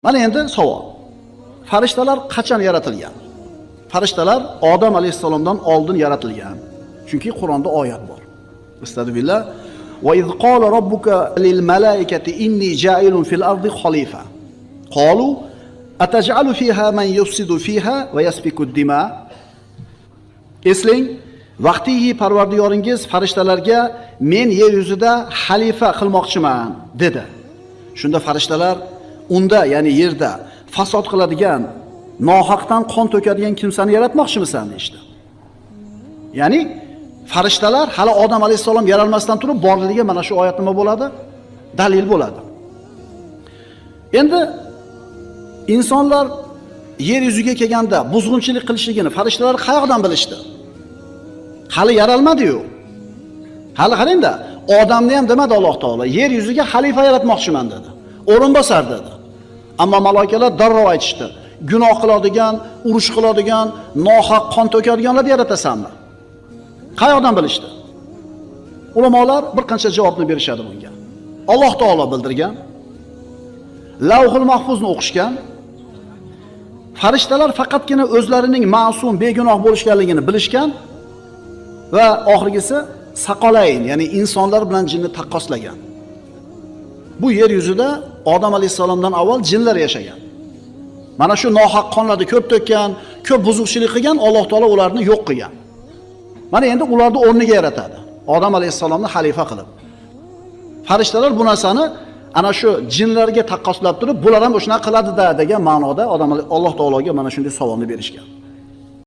Mana endi savol. Farishtalar qachon yaratilgan? Farishtalar Odam alayhisalomdan oldin yaratilgan. Chunki Qur'onda oyat bor. Astagfirullah. Va iz qala robbuka lil malaikati inni ja'ilun fil ardi khalifa. Qalu ataj'alu fiha man yufsidu fiha va yasfiku ad-dima. Eslang, vaqtiki Parvardigoringiz farishtalarga men yer yuzida xalifa qilmoqchiman dedi. Shunda farishtalar unda, ya'ni yerda fasod qiladigan, nohaqdan qon to'kadigan kimsani yaratmoqchimisan deydi. Ya'ni farishtalar hali Odam alayhisalom yaralmasdan turib borligiga mana shu oyat nima bo'ladi? Dalil bo'ladi. Endi insonlar yer yuziga kelganda buzg'unchilik qilishligini farishtalar qayoqdan bilishdi? Hali yaralmadi-yu. Hali qarangda, odamni ham demadi Alloh taolo, yer yuziga xalifa yaratmoqchiman dedi. O'rinbosar dedi. Ammo malaikalar darrov aytishdi. Gunoh qiladigan, urush qiladigan, nohaq qon to'kadiganlarni yaratasanmi? Qayoqdan bilishdi? Ulamolar bir qancha javobni berishadi bunga. Alloh taolo bildirgan. Lavhul Mahfuzni o'qishgan. Farishtalar faqatgina o'zlarining ma'sum, begunoh bo'lishganligini bilishgan va oxirgisi saqolayn, ya'ni insonlar bilan jinni taqqoslagan. Bu yer yuzida Odam alayhisalomdan avval jinlar yashagan. Mana shu nohaq qonlarni ko'p to'kkan, ko'p buzuqchilik qilgan, Alloh taolo ularni yo'q qilgan. Mana endi ularni o'rniga yaratadi. Odam alayhisalomni xalifa qilib. Farishtalar bu narsani ana shu jinlarga taqqoslab turib, bular ham o'shuna qiladi degan ma'noda Alloh taologa mana shunday savolni berishgan.